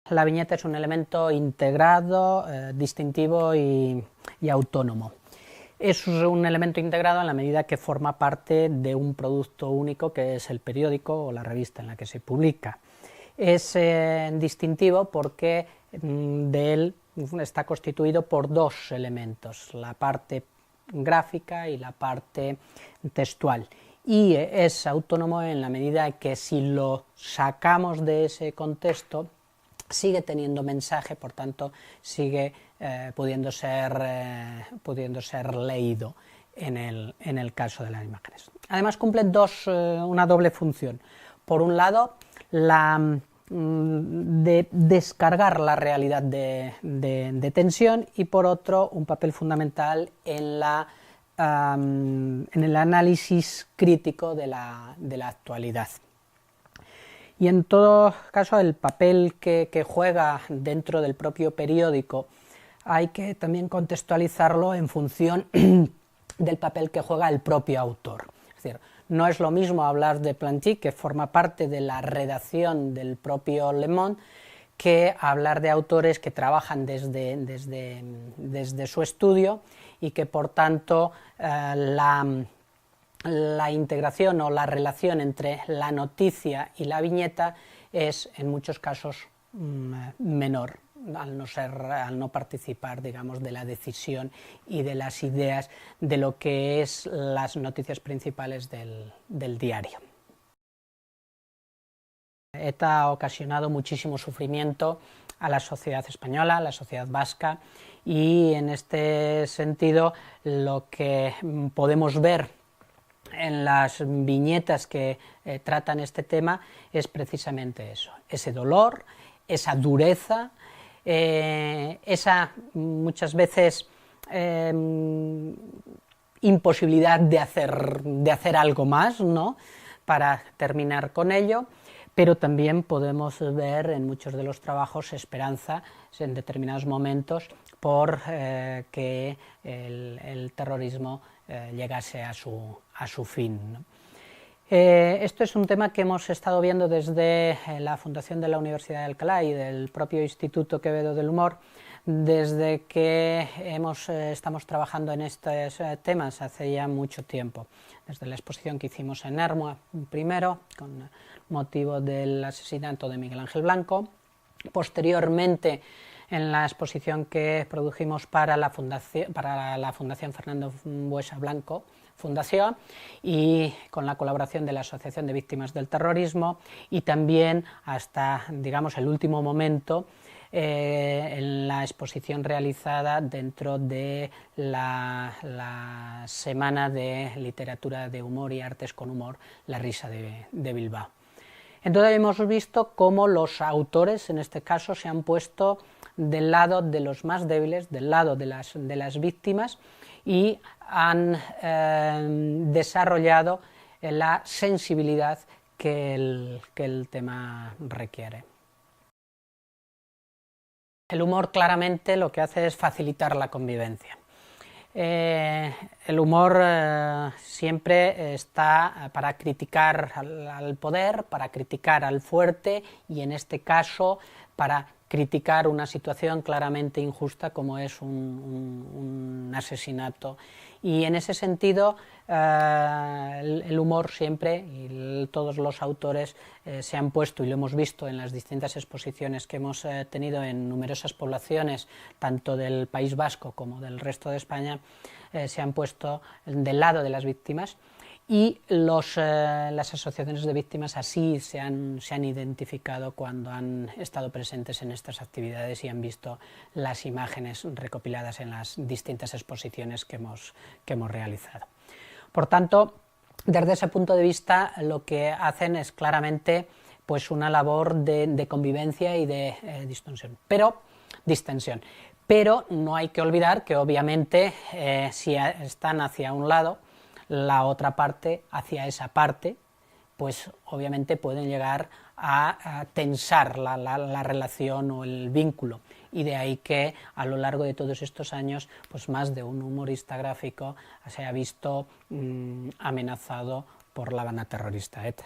La viñeta es un elemento integrado, distintivo y autónomo. Es un elemento integrado en la medida que forma parte de un producto único que es el periódico o la revista en la que se publica. Es distintivo porque de él está constituido por dos elementos, la parte gráfica y la parte textual, y es autónomo en la medida que si lo sacamos de ese contexto sigue teniendo mensaje, por tanto sigue pudiendo ser leído en el caso de las imágenes. Además cumple una doble función. Por un lado, de descargar la realidad de tensión, y por otro, un papel fundamental en el análisis crítico de la actualidad. Y en todo caso, el papel que juega dentro del propio periódico hay que también contextualizarlo en función del papel que juega el propio autor. Es decir, no es lo mismo hablar de Planty, que forma parte de la redacción del propio Le Monde, que hablar de autores que trabajan desde su estudio y que por tanto la integración o la relación entre la noticia y la viñeta es en muchos casos menor, al no participar, digamos, de la decisión y de las ideas de lo que es las noticias principales del diario. ETA ha ocasionado muchísimo sufrimiento a la sociedad española, a la sociedad vasca, y en este sentido lo que podemos ver en las viñetas que tratan este tema es precisamente eso, ese dolor, esa dureza, esa muchas veces imposibilidad de hacer algo más, ¿no?, para terminar con ello, pero también podemos ver en muchos de los trabajos esperanza en determinados momentos por que el terrorismo llegase a su fin, ¿no? Esto es un tema que hemos estado viendo desde la fundación de la Universidad de Alcalá y del propio Instituto Quevedo del Humor, desde que estamos trabajando en estos temas hace ya mucho tiempo, desde la exposición que hicimos en Ermua primero, con motivo del asesinato de Miguel Ángel Blanco, posteriormente en la exposición que produjimos para la Fundación Fernando Buesa Blanco Fundación, y con la colaboración de la Asociación de Víctimas del Terrorismo, y también hasta, digamos, el último momento en la exposición realizada dentro de la Semana de Literatura de Humor y Artes con Humor, La Risa de Bilbao. Entonces hemos visto cómo los autores, en este caso, se han puesto del lado de los más débiles, del lado de las víctimas, y han desarrollado la sensibilidad que el tema requiere. El humor claramente lo que hace es facilitar la convivencia. El humor siempre está para criticar al poder, para criticar al fuerte, y en este caso para criticar una situación claramente injusta como es un asesinato. Y en ese sentido el humor siempre, y todos los autores se han puesto, y lo hemos visto en las distintas exposiciones que hemos tenido en numerosas poblaciones, tanto del País Vasco como del resto de España, se han puesto del lado de las víctimas, y las asociaciones de víctimas así se han identificado cuando han estado presentes en estas actividades y han visto las imágenes recopiladas en las distintas exposiciones que hemos realizado. Por tanto, desde ese punto de vista, lo que hacen es claramente pues una labor de convivencia y de distensión. Pero no hay que olvidar que obviamente si están hacia un lado, la otra parte hacia esa parte, pues obviamente pueden llegar a tensar la relación o el vínculo, y de ahí que a lo largo de todos estos años pues más de un humorista gráfico se ha visto amenazado por la banda terrorista ETA.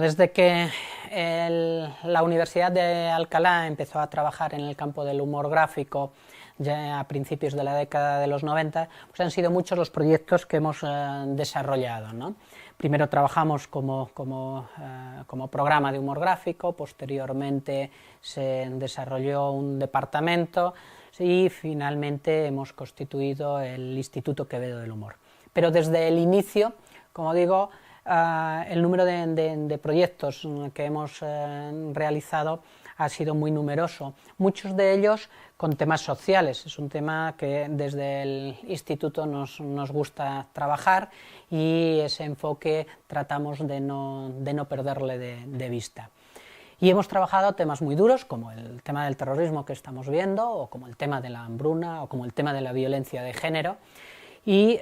Desde que la Universidad de Alcalá empezó a trabajar en el campo del humor gráfico, ya a principios de la década de los 90, pues han sido muchos los proyectos que hemos desarrollado, ¿no? Primero trabajamos como programa de humor gráfico, posteriormente se desarrolló un departamento y finalmente hemos constituido el Instituto Quevedo del Humor. Pero desde el inicio, como digo, el número de proyectos que hemos realizado ha sido muy numeroso, muchos de ellos con temas sociales. Es un tema que desde el instituto nos gusta trabajar y ese enfoque tratamos de no perderle de vista. Y hemos trabajado temas muy duros, como el tema del terrorismo que estamos viendo, o como el tema de la hambruna, o como el tema de la violencia de género, y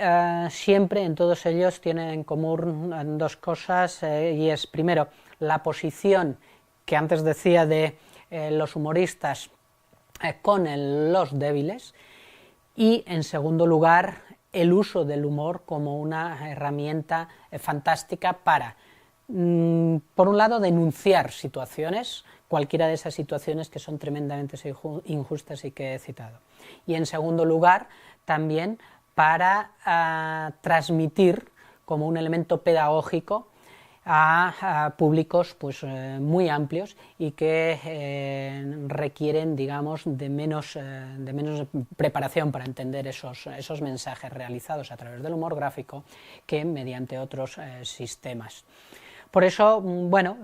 siempre en todos ellos tienen en común dos cosas, y es, primero, la posición que antes decía de los humoristas con los débiles, y en segundo lugar, el uso del humor como una herramienta fantástica para, por un lado, denunciar situaciones, cualquiera de esas situaciones que son tremendamente injustas y que he citado, y en segundo lugar, también para transmitir como un elemento pedagógico a públicos pues, muy amplios y que requieren, digamos, de menos preparación para entender esos mensajes realizados a través del humor gráfico que mediante otros sistemas. Por eso, bueno,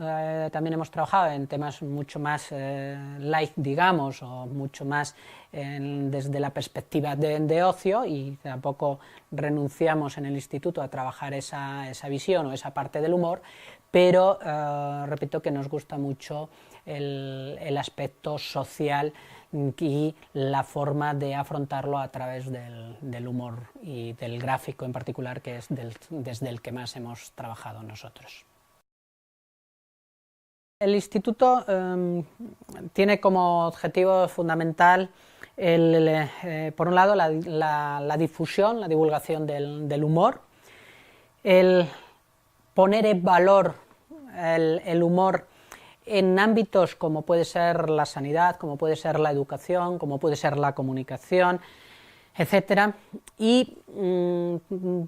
también hemos trabajado en temas mucho más light, digamos, o mucho más desde la perspectiva de ocio, y tampoco renunciamos en el instituto a trabajar esa visión o esa parte del humor, pero repito que nos gusta mucho el aspecto social y la forma de afrontarlo a través del humor y del gráfico en particular, que es desde el que más hemos trabajado nosotros. El instituto tiene como objetivo fundamental, por un lado, la difusión, la divulgación del humor, el poner en valor el humor en ámbitos como puede ser la sanidad, como puede ser la educación, como puede ser la comunicación, etcétera, y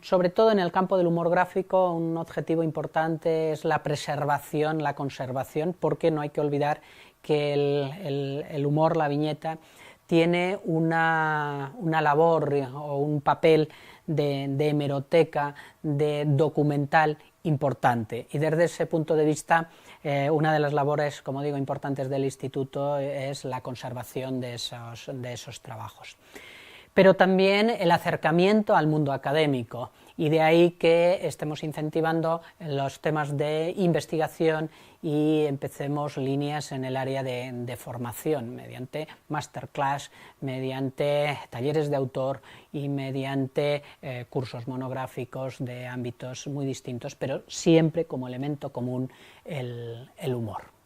sobre todo en el campo del humor gráfico un objetivo importante es la preservación, la conservación, porque no hay que olvidar que el humor, la viñeta, tiene una labor o un papel de hemeroteca, de documental importante, y desde ese punto de vista una de las labores, como digo, importantes del instituto es la conservación de esos trabajos. Pero también el acercamiento al mundo académico, y de ahí que estemos incentivando los temas de investigación y empecemos líneas en el área de formación, mediante masterclass, mediante talleres de autor y mediante cursos monográficos de ámbitos muy distintos, pero siempre como elemento común el humor.